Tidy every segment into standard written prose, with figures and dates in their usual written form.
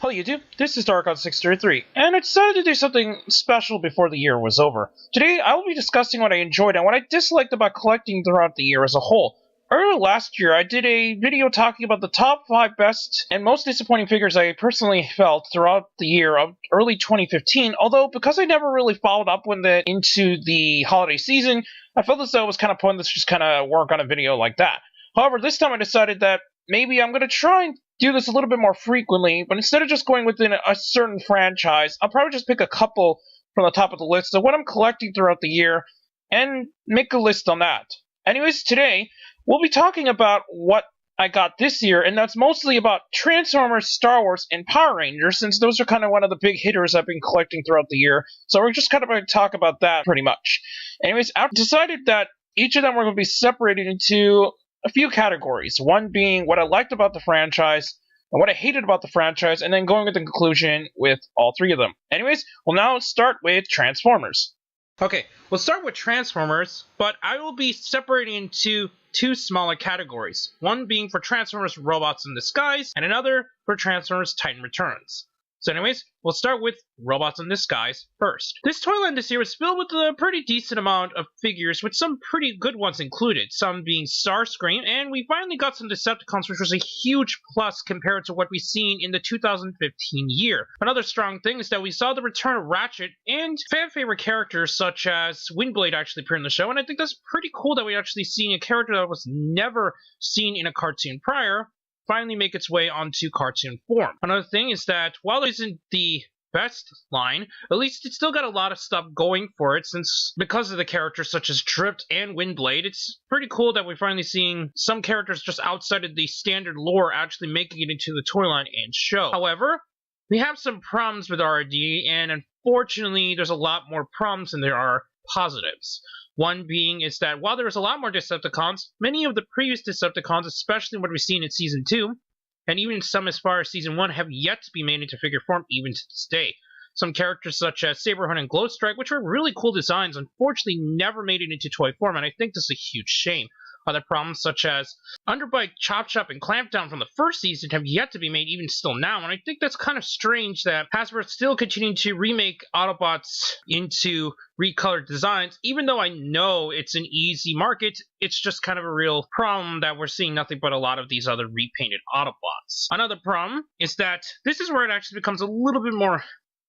Hello YouTube, this is Darkon633, and I decided to do something special before the year was over. Today, I will be discussing what I enjoyed and what I disliked about collecting throughout the year as a whole. Earlier last year, I did a video talking about the top 5 best and most disappointing figures I personally felt throughout the year of early 2015, although because I never really followed up into the holiday season, I felt as though it was kind of pointless just kind of work on a video like that. However, this time I decided that maybe I'm going to try and do this a little bit more frequently, but instead of just going within a certain franchise, I'll probably just pick a couple from the top of the list of what I'm collecting throughout the year and make a list on that. Anyways, today we'll be talking about what I got this year, and that's mostly about Transformers, Star Wars, and Power Rangers, since those are kind of one of the big hitters I've been collecting throughout the year. So we're just kind of going to talk about that pretty much. Anyways, I've decided that each of them are going to be separated into a few categories, one being what I liked about the franchise and what I hated about the franchise, and then going with the conclusion with all three of them. Anyways, we'll now start with Transformers. Okay, we'll start with Transformers, but I will be separating into two smaller categories, one being for Transformers Robots in Disguise, and another for Transformers Titan Returns. So anyways, we'll start with Robots in Disguise first. This toy line this year was filled with a pretty decent amount of figures, with some pretty good ones included, some being Starscream, and we finally got some Decepticons, which was a huge plus compared to what we've seen in the 2015 year. Another strong thing is that we saw the return of Ratchet, and fan-favorite characters such as Windblade actually appear in the show, and I think that's pretty cool that we actually seen a character that was never seen in a cartoon prior finally make its way onto cartoon form. Another thing is that while it isn't the best line, at least it's still got a lot of stuff going for it, since because of the characters such as Drift and Windblade, it's pretty cool that we're finally seeing some characters just outside of the standard lore actually making it into the toy line and show. However, we have some problems with R&D, and unfortunately there's a lot more problems than there are positives. One being is that while there's a lot more Decepticons, many of the previous Decepticons, especially what we've seen in Season 2, and even some as far as Season 1, have yet to be made into figure form even to this day. Some characters such as Saberhunt and Glowstrike, which were really cool designs, unfortunately never made it into toy form, and I think this is a huge shame. Other problems such as Underbite, Chop Chop, and Clampdown from the first season have yet to be made even still now, and I think that's kind of strange that Hasbro is still continuing to remake Autobots into recolored designs, even though I know it's an easy market. It's just kind of a real problem that we're seeing nothing but a lot of these other repainted Autobots. Another problem is that this is where it actually becomes a little bit more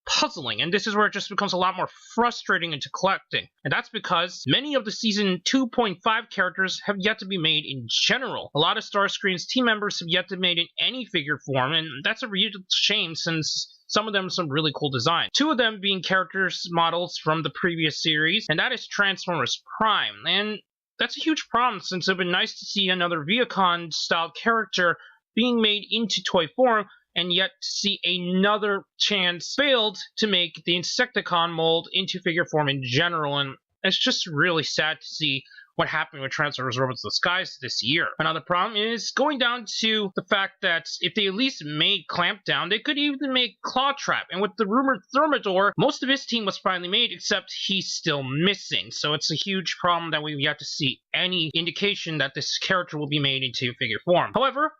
puzzling, and this is where it just becomes a lot more frustrating into collecting, and that's because many of the Season 2.5 characters have yet to be made in general. A lot of Starscream's team members have yet to be made in any figure form, and that's a real shame since some of them have some really cool designs. Two of them being characters models from the previous series, and that is Transformers Prime, and that's a huge problem since it would be nice to see another Viacon-style character being made into toy form, and yet to see another chance failed to make the Insecticon mold into figure form in general, and it's just really sad to see what happened with Transformers Robots in Disguise this year. Another problem is going down to the fact that if they at least made Clampdown, they could even make Clawtrap, and with the rumored Thermidor, most of his team was finally made, except he's still missing, so it's a huge problem that we've yet to see any indication that this character will be made into figure form. However,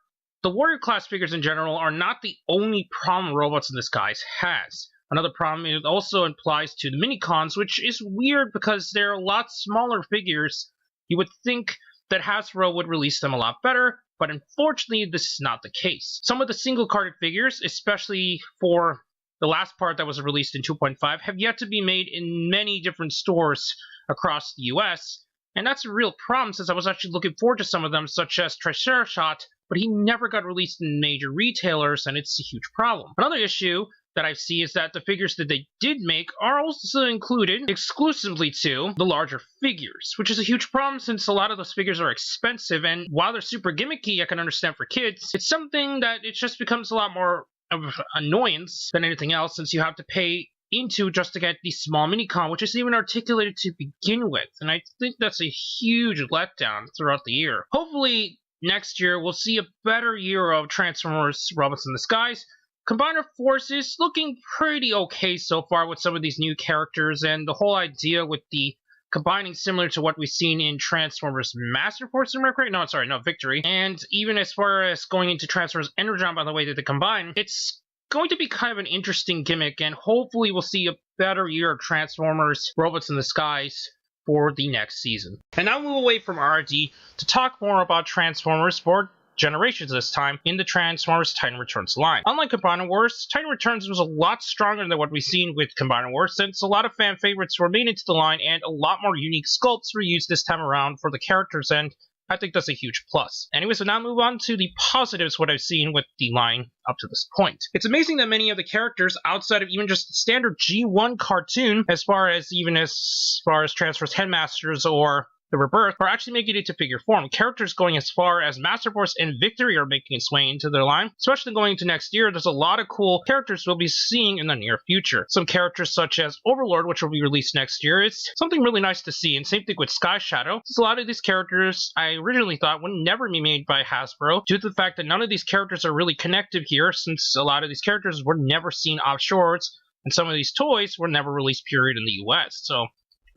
the Warrior class figures in general are not the only problem Robots in Disguise has. Another problem it also applies to the Minicons, which is weird because they're a lot smaller figures. You would think that Hasbro would release them a lot better, but unfortunately this is not the case. Some of the single-carded figures, especially for the last part that was released in 2.5, have yet to be made in many different stores across the US, and that's a real problem since I was actually looking forward to some of them, such as Triceratops, but he never got released in major retailers, and it's a huge problem. Another issue that I see is that the figures that they did make are also included exclusively to the larger figures, which is a huge problem since a lot of those figures are expensive, and while they're super gimmicky, I can understand for kids, it's something that it just becomes a lot more of an annoyance than anything else, since you have to pay into just to get the small Minicon, which is even articulated to begin with, and I think that's a huge letdown throughout the year. Hopefully, next year, we'll see a better year of Transformers Robots in Disguise. Combiner Forces looking pretty okay so far with some of these new characters, and the whole idea with the combining similar to what we've seen in Transformers Master Force and Mercury. No, sorry, no, Victory. And even as far as going into Transformers Energon, by the way that they combine, it's going to be kind of an interesting gimmick, and hopefully we'll see a better year of Transformers Robots in the Skies for the next season. And now move away from RD to talk more about Transformers for Generations this time in the Transformers Titan Returns line. Unlike Combiner Wars, Titan Returns was a lot stronger than what we've seen with Combiner Wars, since a lot of fan favorites were made into the line and a lot more unique sculpts were used this time around for the characters, and I think that's a huge plus. Anyways, so now move on to the positives, what I've seen with the line up to this point. It's amazing that many of the characters, outside of even just the standard G1 cartoon, as far as Transformers Headmasters or the Rebirth, are actually making it to figure form. Characters going as far as Master Force and Victory are making its way into their line. Especially going into next year, there's a lot of cool characters we'll be seeing in the near future. Some characters such as Overlord, which will be released next year, is something really nice to see, and same thing with Sky Shadow. Since a lot of these characters I originally thought would never be made by Hasbro, due to the fact that none of these characters are really connected here, since a lot of these characters were never seen offshores, and some of these toys were never released period in the US, so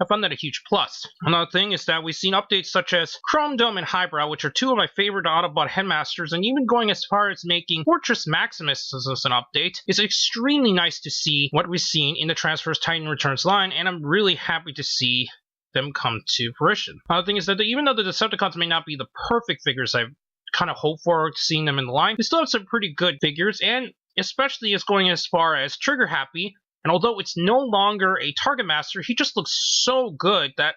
I found that a huge plus. Another thing is that we've seen updates such as Chrome Dome and Highbrow, which are two of my favorite Autobot headmasters, and even going as far as making Fortress Maximus as an update. It's extremely nice to see what we've seen in the Transformers Titan Returns line, and I'm really happy to see them come to fruition. Another thing is that even though the Decepticons may not be the perfect figures I've kind of hoped for seeing them in the line, they still have some pretty good figures, and especially as going as far as Trigger Happy. And although it's no longer a Target Master, he just looks so good that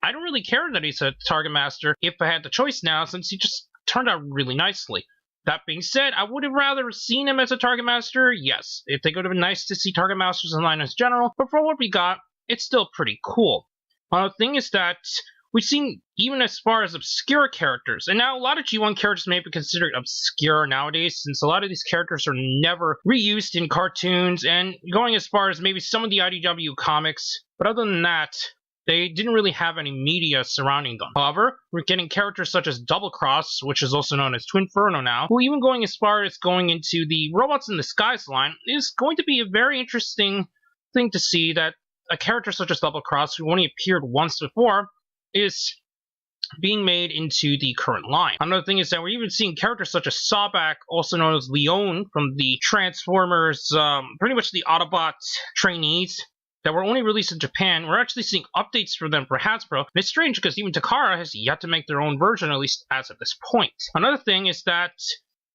I don't really care that he's a Target Master if I had the choice now, since he just turned out really nicely. That being said, I would have rather seen him as a Target Master, yes. I think it would have been nice to see Target Masters in line as general, but for what we got, it's still pretty cool. Another thing is that we've seen even as far as obscure characters, and now a lot of G1 characters may be considered obscure nowadays, since a lot of these characters are never reused in cartoons, and going as far as maybe some of the IDW comics, but other than that, they didn't really have any media surrounding them. However, we're getting characters such as Double Cross, which is also known as Twinferno now, who even going as far as going into the Robots in the Skies line is going to be a very interesting thing to see, that a character such as Double Cross, who only appeared once before, is being made into the current line. Another thing is that we're even seeing characters such as Sawback, also known as Leon, from the Transformers, pretty much the Autobot trainees, that were only released in Japan. We're actually seeing updates for them for Hasbro. And it's strange because even Takara has yet to make their own version, at least as of this point. Another thing is that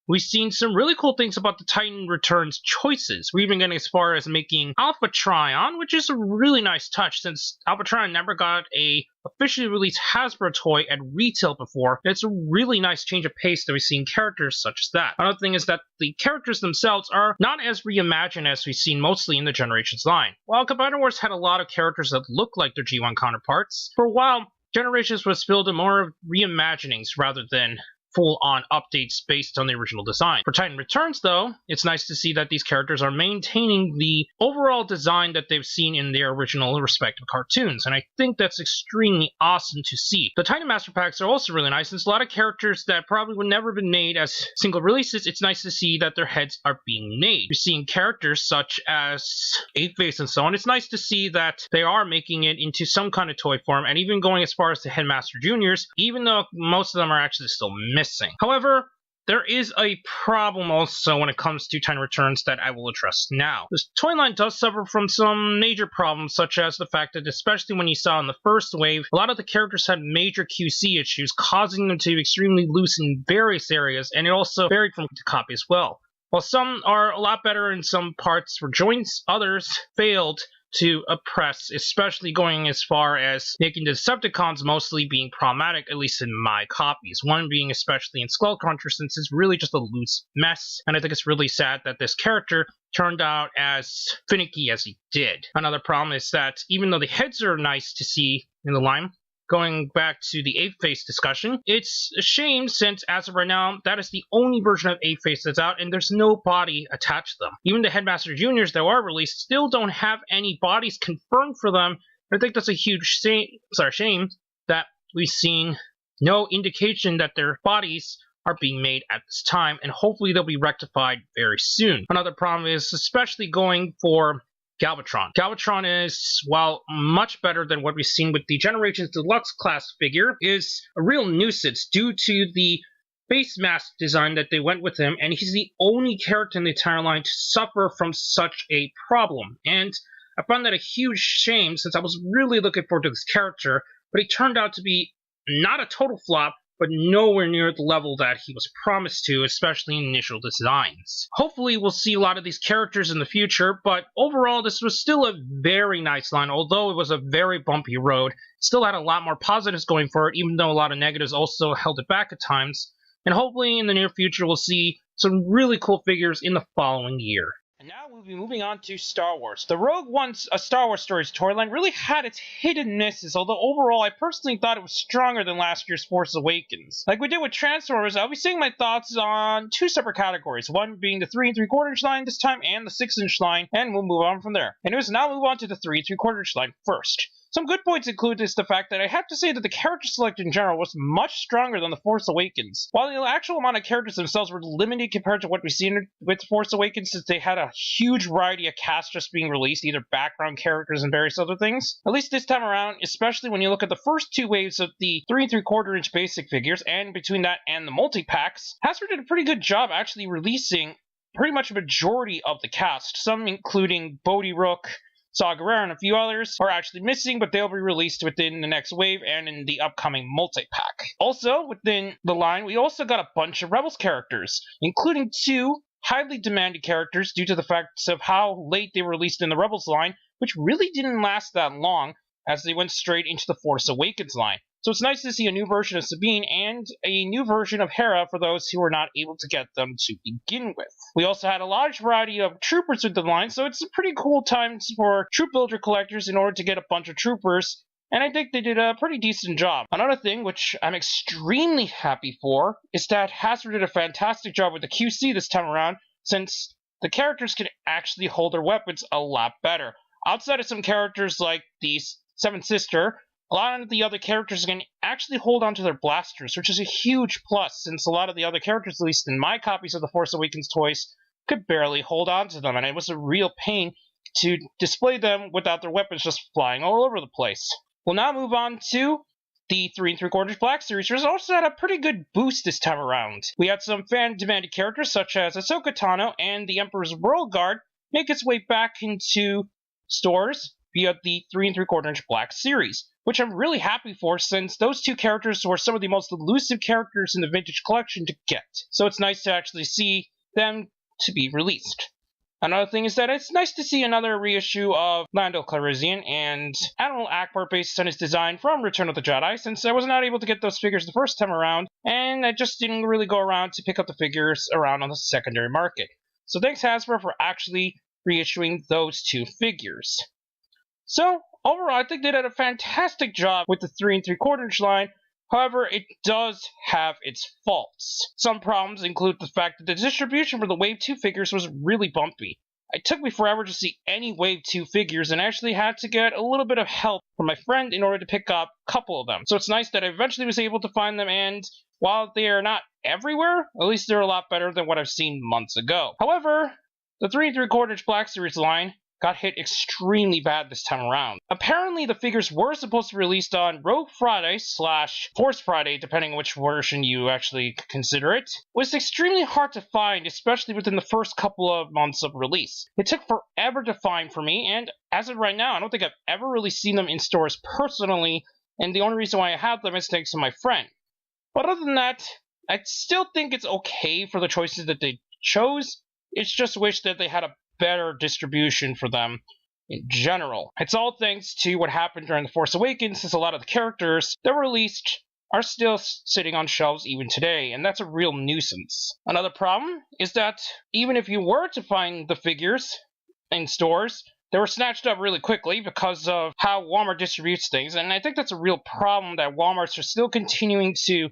we've seen some really cool things about the Titan Returns choices. We're even getting as far as making Alpha Trion, which is a really nice touch, since Alpha Trion never got a officially released Hasbro toy at retail before. It's a really nice change of pace that we've seen characters such as that. Another thing is that the characters themselves are not as reimagined as we've seen mostly in the Generations line. While Combiner Wars had a lot of characters that look like their G1 counterparts, for a while, Generations was filled with more of reimaginings rather than full-on updates based on the original design. For Titan Returns, though, it's nice to see that these characters are maintaining the overall design that they've seen in their original respective cartoons, and I think that's extremely awesome to see. The Titan Master Packs are also really nice, since a lot of characters that probably would never have been made as single releases, it's nice to see that their heads are being made. You're seeing characters such as Eight-Face and so on. It's nice to see that they are making it into some kind of toy form, and even going as far as the Headmaster Juniors, even though most of them are actually still missing. However, there is a problem also when it comes to Titan Returns that I will address now. This toy line does suffer from some major problems, such as the fact that, especially when you saw in the first wave, a lot of the characters had major QC issues, causing them to be extremely loose in various areas, and it also varied from copy as well. While some are a lot better in some parts for joints, others failed to oppress, especially going as far as making the Decepticons mostly being problematic, at least in my copies. One being especially in Skullcruncher, since it's really just a loose mess, and I think it's really sad that this character turned out as finicky as he did. Another problem is that even though the heads are nice to see in the line, going back to the Eight-Face discussion, it's a shame since, as of right now, that is the only version of Eight-Face that's out, and there's no body attached to them. Even the Headmaster Juniors that are released still don't have any bodies confirmed for them. I think that's a huge shame that we've seen no indication that their bodies are being made at this time, and hopefully they'll be rectified very soon. Another problem is especially going for Galvatron. Galvatron is, while much better than what we've seen with the Generations Deluxe class figure, is a real nuisance due to the face mask design that they went with him, and he's the only character in the entire line to suffer from such a problem. And I found that a huge shame, since I was really looking forward to this character, but he turned out to be not a total flop, but nowhere near the level that he was promised to, especially in initial designs. Hopefully we'll see a lot of these characters in the future, but overall this was still a very nice line. Although it was a very bumpy road, it still had a lot more positives going for it, even though a lot of negatives also held it back at times. And hopefully in the near future we'll see some really cool figures in the following year. And now we'll be moving on to Star Wars. The Rogue One's A Star Wars Stories storyline really had its hit and misses, although overall I personally thought it was stronger than last year's Force Awakens. Like we did with Transformers, I'll be saying my thoughts on two separate categories, one being the 3 3/4 inch line this time and the 6 inch line, and we'll move on from there. Anyways, now move on to the 3 3/4 inch line first. Some good points include the fact that I have to say that the character select in general was much stronger than The Force Awakens. While the actual amount of characters themselves were limited compared to what we've seen with Force Awakens, since they had a huge variety of casts just being released, either background characters and various other things. At least this time around, especially when you look at the first two waves of the 3 3/4 inch basic figures, and between that and the multi-packs, Hasbro did a pretty good job actually releasing pretty much a majority of the cast, some including Bodhi Rook, Saw Gerrera, and a few others are actually missing, but they'll be released within the next wave and in the upcoming multi-pack. Also, within the line, we also got a bunch of Rebels characters, including two highly demanded characters due to the fact of how late they were released in the Rebels line, which really didn't last that long, as they went straight into the Force Awakens line. So it's nice to see a new version of Sabine and a new version of Hera for those who were not able to get them to begin with. We also had a large variety of troopers with the line, so it's a pretty cool time for troop builder collectors in order to get a bunch of troopers, and I think they did a pretty decent job. Another thing which I'm extremely happy for is that Hasbro did a fantastic job with the QC this time around, since the characters can actually hold their weapons a lot better. Outside of some characters like the Seventh Sister, a lot of the other characters can actually hold onto their blasters, which is a huge plus, since a lot of the other characters, at least in my copies of the Force Awakens toys, could barely hold onto them, and it was a real pain to display them without their weapons just flying all over the place. We'll now move on to the 3 3/4 inch Black Series, which also had a pretty good boost this time around. We had some fan-demanded characters such as Ahsoka Tano and the Emperor's World Guard make its way back into stores via the 3 3/4 inch Black Series, which I'm really happy for, since those two characters were some of the most elusive characters in the vintage collection to get. So it's nice to actually see them to be released. Another thing is that it's nice to see another reissue of Lando Calrissian and Admiral Akbar based on his design from Return of the Jedi, since I was not able to get those figures the first time around, and I just didn't really go around to pick up the figures around on the secondary market. So thanks Hasbro for actually reissuing those two figures. So overall, I think they did a fantastic job with the 3 3/4 inch line. However, it does have its faults. Some problems include the fact that the distribution for the Wave 2 figures was really bumpy. It took me forever to see any Wave 2 figures, and I actually had to get a little bit of help from my friend in order to pick up a couple of them. So it's nice that I eventually was able to find them, and while they are not everywhere, at least they're a lot better than what I've seen months ago. However, the 3 3/4 inch Black Series line got hit extremely bad this time around. Apparently, the figures were supposed to be released on Rogue Friday / Force Friday, depending on which version you actually consider it. It was extremely hard to find, especially within the first couple of months of release. It took forever to find for me, and as of right now, I don't think I've ever really seen them in stores personally, and the only reason why I have them is thanks to my friend. But other than that, I still think it's okay for the choices that they chose. It's just wish that they had a better distribution for them in general. It's all thanks to what happened during The Force Awakens, since a lot of the characters that were released are still sitting on shelves even today, and that's a real nuisance. Another problem is that even if you were to find the figures in stores, they were snatched up really quickly because of how Walmart distributes things, and I think that's a real problem that Walmarts are still continuing to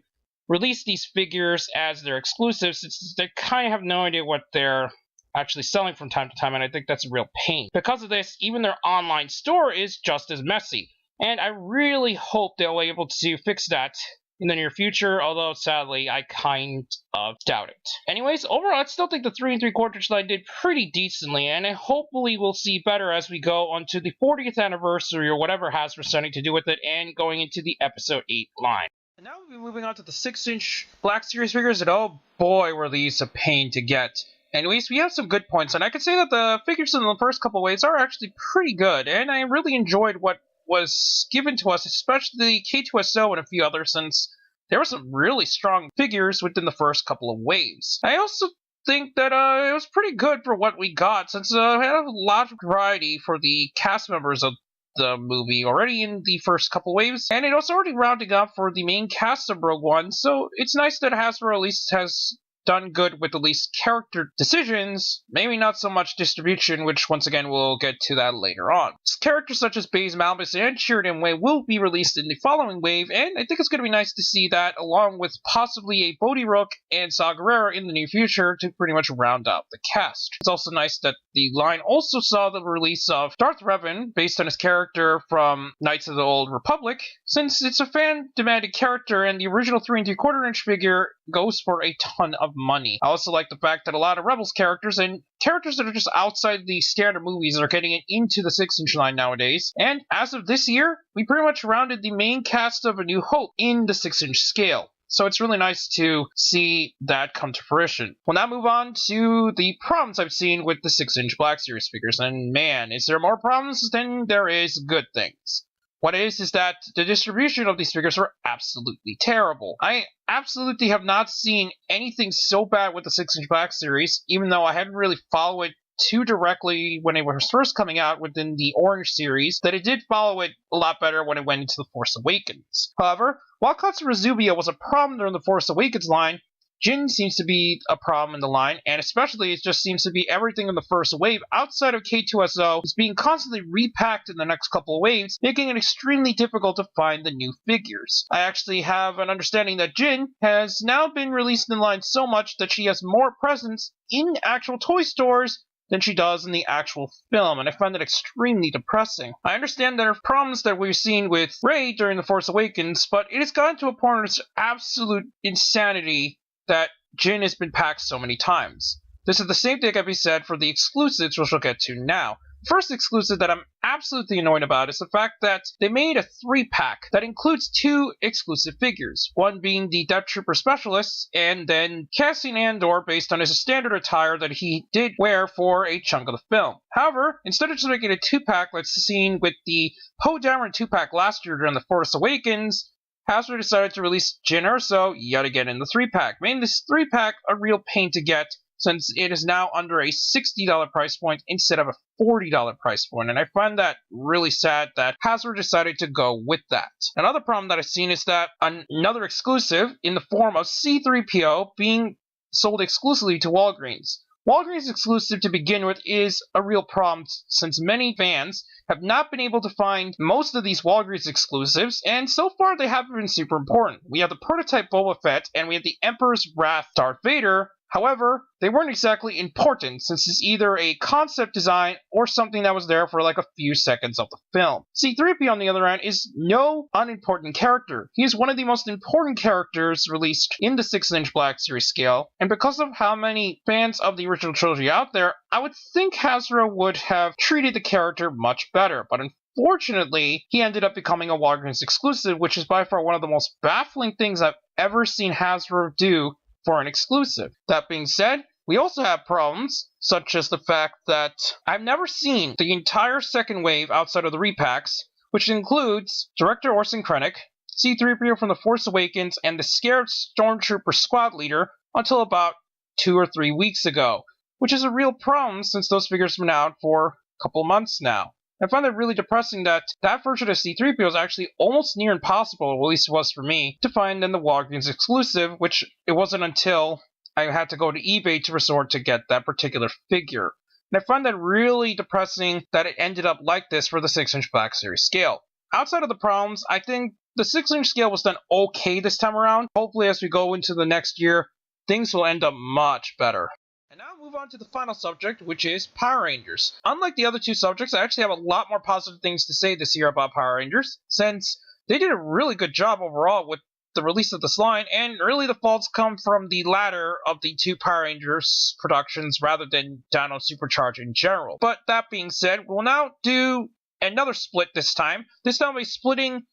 release these figures as their exclusives, since they kind of have no idea what they're actually selling from time to time, and I think that's a real pain. Because of this, even their online store is just as messy, and I really hope they'll be able to fix that in the near future, although sadly I kind of doubt it. Anyways, overall I still think the 3 3/4 inch line did pretty decently, and I hopefully we'll see better as we go onto the 40th anniversary or whatever Hasbro's starting to do with it, and going into the episode 8 line. And now we'll be moving on to the 6-inch Black Series figures, and oh boy were these a pain to get. Anyways, we have some good points, and I can say that the figures in the first couple waves are actually pretty good, and I really enjoyed what was given to us, especially K2SO and a few others, since there were some really strong figures within the first couple of waves. I also think that it was pretty good for what we got, since we had a lot of variety for the cast members of the movie already in the first couple waves, and it was already rounding up for the main cast of Rogue One, so it's nice that Hasbro at least has done good with at least character decisions, maybe not so much distribution, which once again we'll get to that later on. Characters such as Baze Malbus and Sheridan Way will be released in the following wave, and I think it's going to be nice to see that along with possibly a Bodhi Rook and Saw Gerrera in the near future to pretty much round out the cast. It's also nice that the line also saw the release of Darth Revan based on his character from Knights of the Old Republic, since it's a fan-demanded character and the original 3 3/4-inch figure goes for a ton of money. I also like the fact that a lot of Rebels characters and characters that are just outside the standard movies are getting it into the 6-inch line nowadays. And as of this year, we pretty much rounded the main cast of A New Hope in the 6-inch scale. So it's really nice to see that come to fruition. We'll now move on to the problems I've seen with the 6-inch Black Series figures. And man, is there more problems than there is good things. What is that the distribution of these figures are absolutely terrible. I absolutely have not seen anything so bad with the 6-inch Black Series, even though I hadn't really followed it too directly when it was first coming out within the Orange series, that it did follow it a lot better when it went into the Force Awakens. However, while Katsura Zubia was a problem during the Force Awakens line, Jin seems to be a problem in the line, and especially it just seems to be everything in the first wave outside of K2SO is being constantly repacked in the next couple of waves, making it extremely difficult to find the new figures. I actually have an understanding that Jin has now been released in the line so much that she has more presence in actual toy stores than she does in the actual film, and I find that extremely depressing. I understand there are problems that we've seen with Rey during The Force Awakens, but it has gotten to a point where it's absolute insanity that Jin has been packed so many times. This is the same thing can be said for the exclusives, which we'll get to now. The first exclusive that I'm absolutely annoyed about is the fact that they made a 3-pack that includes 2 exclusive figures, one being the Death Trooper Specialists, and then Cassian Andor based on his standard attire that he did wear for a chunk of the film. However, instead of just making a 2-pack like seen with the Poe Dameron 2-pack last year during The Force Awakens, Hasbro decided to release Jyn Erso yet again in the 3-pack, making this 3-pack a real pain to get, since it is now under a $60 price point instead of a $40 price point, and I find that really sad that Hasbro decided to go with that. Another problem that I've seen is that another exclusive in the form of C-3PO being sold exclusively to Walgreens. Walgreens exclusive to begin with is a real problem, since many fans have not been able to find most of these Walgreens exclusives, and so far they haven't been super important. We have the prototype Boba Fett, and we have the Emperor's Wrath Darth Vader. However, they weren't exactly important, since it's either a concept design or something that was there for like a few seconds of the film. C-3PO, on the other hand, is no unimportant character. He is one of the most important characters released in the 6-inch Black Series scale, and because of how many fans of the original trilogy out there, I would think Hasbro would have treated the character much better, but unfortunately, he ended up becoming a Walgreens exclusive, which is by far one of the most baffling things I've ever seen Hasbro do for an exclusive. That being said, we also have problems, such as the fact that I've never seen the entire second wave outside of the repacks, which includes Director Orson Krennic, C-3PO from The Force Awakens, and the Scared Stormtrooper squad leader until about 2 or 3 weeks ago, which is a real problem since those figures have been out for a couple months now. I find it really depressing that that version of C-3PO is actually almost near impossible, or at least it was for me, to find in the Walgreens exclusive, which it wasn't until I had to go to eBay to resort to get that particular figure. And I find that really depressing that it ended up like this for the 6-inch Black Series scale. Outside of the problems, I think the 6-inch scale was done okay this time around. Hopefully as we go into the next year, things will end up much better. And now move on to the final subject, which is Power Rangers. Unlike the other 2 subjects, I actually have a lot more positive things to say this year about Power Rangers, since they did a really good job overall with the release of this line, and really the faults come from the latter of the 2 Power Rangers productions rather than Dino Supercharge in general. But that being said, we'll now do another split this time. This time we'll be splitting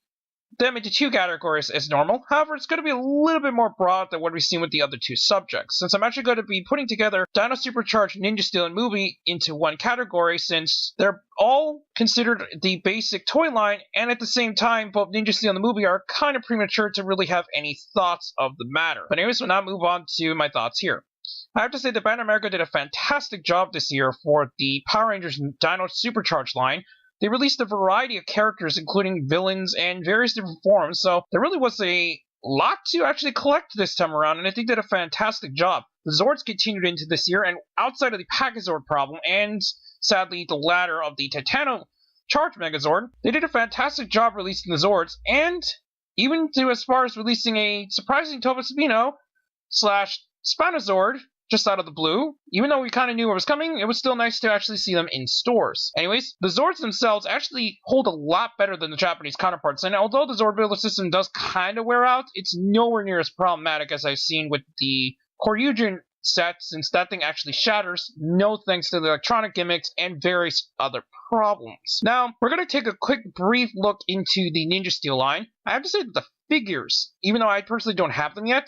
them into two categories as normal. However, it's going to be a little bit more broad than what we've seen with the other two subjects, since I'm actually going to be putting together Dino Supercharged, Ninja Steel, and Movie into one category, since they're all considered the basic toy line, and at the same time, both Ninja Steel and the Movie are kind of premature to really have any thoughts of the matter. But anyways, we'll now move on to my thoughts here. I have to say that Bandai America did a fantastic job this year for the Power Rangers Dino Supercharged line. They released a variety of characters, including villains and various different forms, so there really was a lot to actually collect this time around, and I think they did a fantastic job. The Zords continued into this year, and outside of the Pachazord problem, and sadly the latter of the Titano Charge Megazord, they did a fantastic job releasing the Zords, and even to as far as releasing a surprising Tobasabino / Spinozord just out of the blue. Even though we kind of knew it was coming, it was still nice to actually see them in stores. Anyways, the Zords themselves actually hold a lot better than the Japanese counterparts, and although the Zord builder system does kind of wear out, it's nowhere near as problematic as I've seen with the Koryujin set, since that thing actually shatters, no thanks to the electronic gimmicks and various other problems. Now, we're going to take a quick brief look into the Ninja Steel line. I have to say that the figures, even though I personally don't have them yet,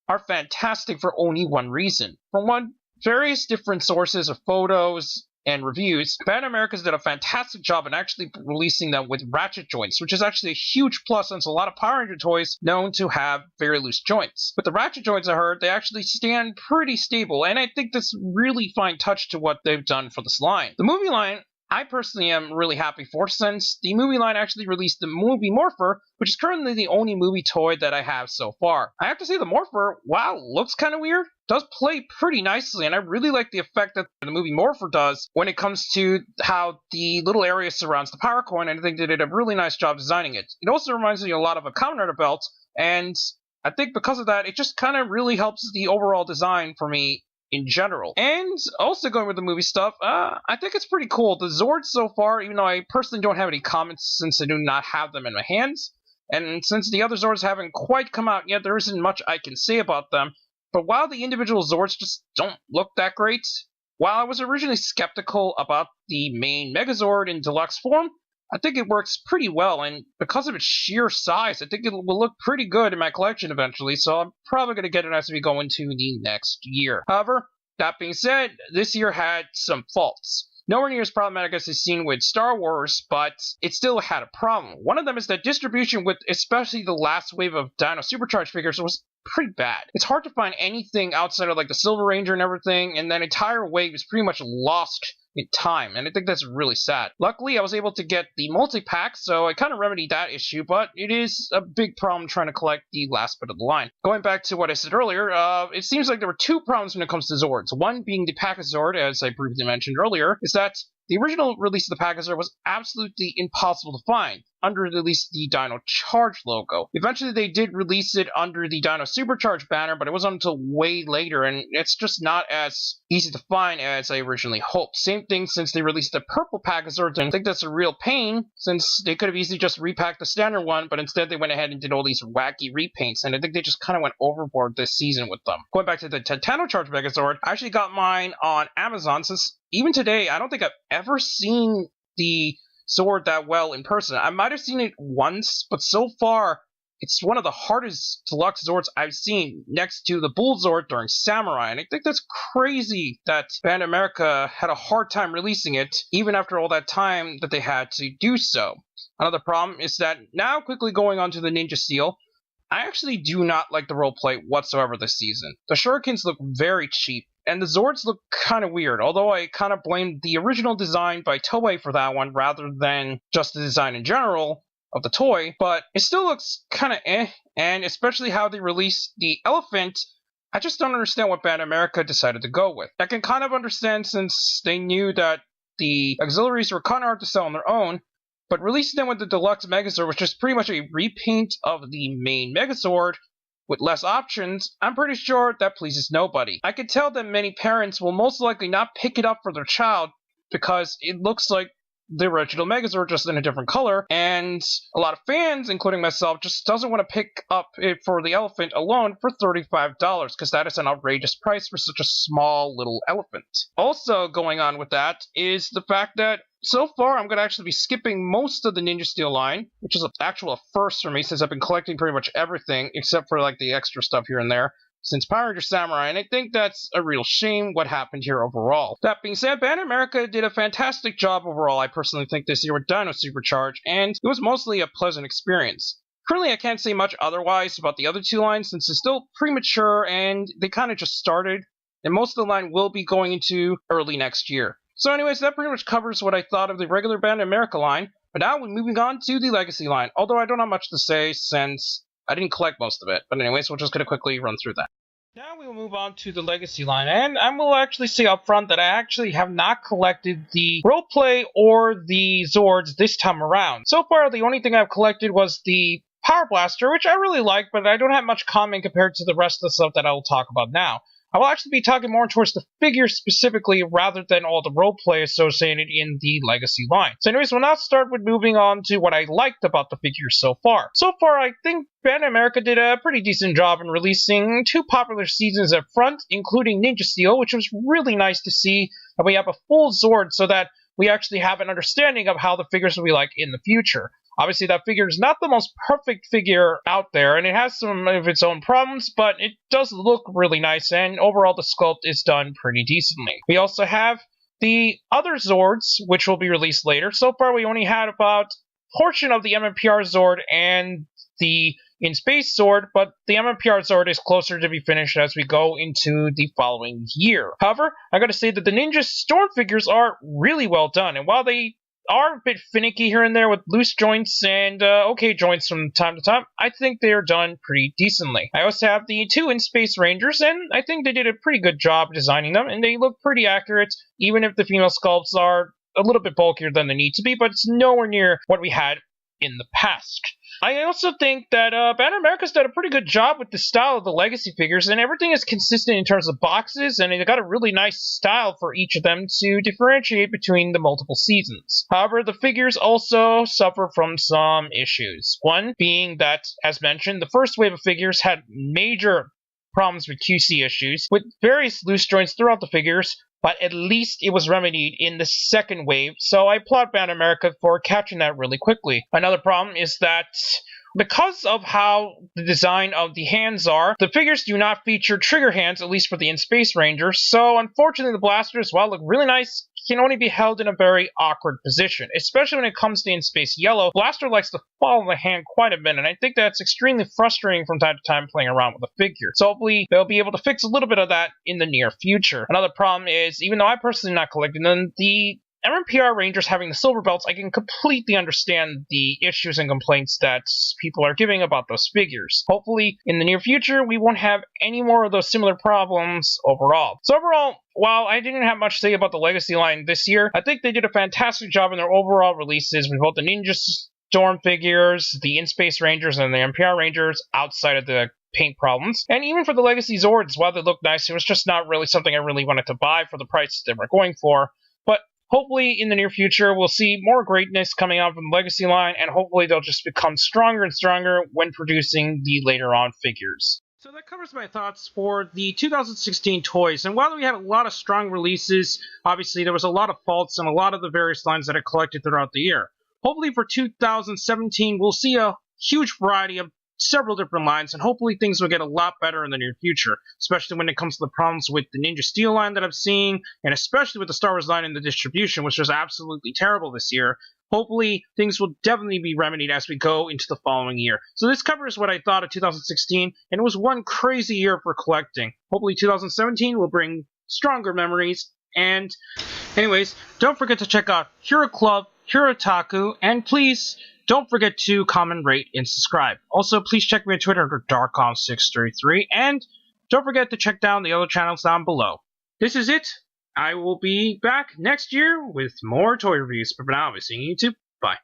are fantastic for only one reason. For one, various different sources of photos and reviews, Bandai America's did a fantastic job in actually releasing them with ratchet joints, which is actually a huge plus since a lot of Power Ranger toys known to have very loose joints. With the ratchet joints, I heard, they actually stand pretty stable, and I think that's really fine touch to what they've done for this line. The movie line, I personally am really happy for, since the movie line actually released the Movie Morpher, which is currently the only movie toy that I have so far. I have to say the Morpher, wow, looks kind of weird, does play pretty nicely, and I really like the effect that the Movie Morpher does when it comes to how the little area surrounds the power coin, and I think they did a really nice job designing it. It also reminds me a lot of a Kamen Rider belt, and I think because of that, it just kind of really helps the overall design for me in general. And also going with the movie stuff, I think it's pretty cool. The Zords so far, even though I personally don't have any comments since I do not have them in my hands, and since the other Zords haven't quite come out yet, there isn't much I can say about them. But while the individual Zords just don't look that great, while I was originally skeptical about the main Megazord in deluxe form, I think it works pretty well, and because of its sheer size, I think it will look pretty good in my collection eventually, so I'm probably going to get it as we go into the next year. However, that being said, this year had some faults. Nowhere near as problematic as is seen with Star Wars, but it still had a problem. One of them is that distribution with especially the last wave of Dino Supercharged figures was pretty bad. It's hard to find anything outside of like the Silver Ranger and everything, and that entire wave is pretty much lost in time, and I think that's really sad. Luckily, I was able to get the multi-pack, so I kind of remedied that issue, but it is a big problem trying to collect the last bit of the line. Going back to what I said earlier, it seems like there were two problems when it comes to Zords. One being the Pachazord, as I briefly mentioned earlier, is that the original release of the Pachazord was absolutely impossible to find under at least the Dino Charge logo. Eventually, they did release it under the Dino Supercharge banner, but it wasn't until way later, and it's just not as easy to find as I originally hoped. Same thing since they released the purple Pachazord, and I think that's a real pain, since they could have easily just repacked the standard one, but instead they went ahead and did all these wacky repaints, and I think they just kind of went overboard this season with them. Going back to the Titano Charge Megazord, I actually got mine on Amazon, since even today, I don't think I've ever seen the Zord that well in person. I might have seen it once, but so far, it's one of the hardest deluxe Zords I've seen, next to the Bull Zord during Samurai, and I think that's crazy that Bandai America had a hard time releasing it, even after all that time that they had to do so. Another problem is that, now quickly going on to the Ninja Steel, I actually do not like the roleplay whatsoever this season. The Shurikens look very cheap, and the Zords look kind of weird, although I kind of blame the original design by Toei for that one rather than just the design in general of the toy, but it still looks kind of and especially how they released the elephant, I just don't understand what Bandai America decided to go with. I can kind of understand since they knew that the auxiliaries were kind of hard to sell on their own, but releasing them with the deluxe Megazord, which is pretty much a repaint of the main Megazord, with less options, I'm pretty sure that pleases nobody. I can tell that many parents will most likely not pick it up for their child because it looks like the original Megazord just in a different color, and a lot of fans, including myself, just doesn't want to pick up it for the elephant alone for $35, because that is an outrageous price for such a small little elephant. Also going on with that is the fact that So far, I'm going to actually be skipping most of the Ninja Steel line, which is an actual first for me since I've been collecting pretty much everything except for like the extra stuff here and there since Power Ranger Samurai, and I think that's a real shame what happened here overall. That being said, Bandai America did a fantastic job overall, I personally think, this year with Dino Supercharge, and it was mostly a pleasant experience. Currently, I can't say much otherwise about the other two lines since it's still premature and they kind of just started, and most of the line will be going into early next year. So anyways, that pretty much covers what I thought of the regular Bandai America line, but now we're moving on to the Legacy line, although I don't have much to say since I didn't collect most of it. But anyways, we're just going to quickly run through that. Now we will move on to the Legacy line, and I will actually say up front that I actually have not collected the roleplay or the Zords this time around. So far, the only thing I've collected was the Power Blaster, which I really like, but I don't have much comment compared to the rest of the stuff that I will talk about now. I will actually be talking more towards the figures specifically rather than all the roleplay associated in the Legacy line. So anyways, we'll now start with moving on to what I liked about the figures so far. So far, I think Bandai America did a pretty decent job in releasing two popular seasons up front, including Ninja Steel, which was really nice to see that we have a full Zord so that we actually have an understanding of how the figures will be like in the future. Obviously, that figure is not the most perfect figure out there, and it has some of its own problems, but it does look really nice, and overall the sculpt is done pretty decently. We also have the other Zords, which will be released later. So far, we only had about a portion of the MMPR Zord and the In Space Zord, but the MMPR Zord is closer to be finished as we go into the following year. However, I gotta say that the Ninja Storm figures are really well done, and while they are a bit finicky here and there with loose joints and okay joints from time to time, I think they are done pretty decently. I also have the two In Space Rangers, and I think they did a pretty good job designing them, and they look pretty accurate, even if the female sculpts are a little bit bulkier than they need to be, but it's nowhere near what we had in the past. I also think that Bandai America's done a pretty good job with the style of the Legacy figures, and everything is consistent in terms of boxes, and they got a really nice style for each of them to differentiate between the multiple seasons. However, the figures also suffer from some issues. One being that, as mentioned, the first wave of figures had major problems with QC issues, with various loose joints throughout the figures, but at least it was remedied in the second wave, so I applaud Bandai America for catching that really quickly. Another problem is that because of how the design of the hands are, the figures do not feature trigger hands, at least for the In Space Rangers, so unfortunately the blasters, while look really nice, can only be held in a very awkward position, especially when it comes to In Space Yellow. Blaster likes to fall in the hand quite a bit, and I think that's extremely frustrating from time to time playing around with the figure. So hopefully they'll be able to fix a little bit of that in the near future. Another problem is, even though I personally am not collecting them, the MMPR Rangers having the silver belts, I can completely understand the issues and complaints that people are giving about those figures. Hopefully, in the near future, we won't have any more of those similar problems overall. So overall, while I didn't have much to say about the Legacy line this year, I think they did a fantastic job in their overall releases with both the Ninja Storm figures, the In Space Rangers, and the MMPR Rangers outside of the paint problems. And even for the Legacy Zords, while they look nice, it was just not really something I really wanted to buy for the price they were going for. But hopefully, in the near future, we'll see more greatness coming out from the Legacy line, and hopefully they'll just become stronger and stronger when producing the later on figures. So that covers my thoughts for the 2016 toys, and while we had a lot of strong releases, obviously there was a lot of faults in a lot of the various lines that I collected throughout the year. Hopefully for 2017, we'll see a huge variety of several different lines, and hopefully things will get a lot better in the near future, especially when it comes to the problems with the Ninja Steel line that I'm seeing, and especially with the Star Wars line and the distribution, which was absolutely terrible this year. Hopefully, things will definitely be remedied as we go into the following year. So this covers what I thought of 2016, and it was one crazy year for collecting. Hopefully 2017 will bring stronger memories, and anyways, don't forget to check out Hero Club, Hero Taku, and please don't forget to comment, rate, and subscribe. Also, please check me on Twitter under Darkon633, and don't forget to check down the other channels down below. This is it. I will be back next year with more toy reviews, but for now, I'll be seeing you YouTube. Bye.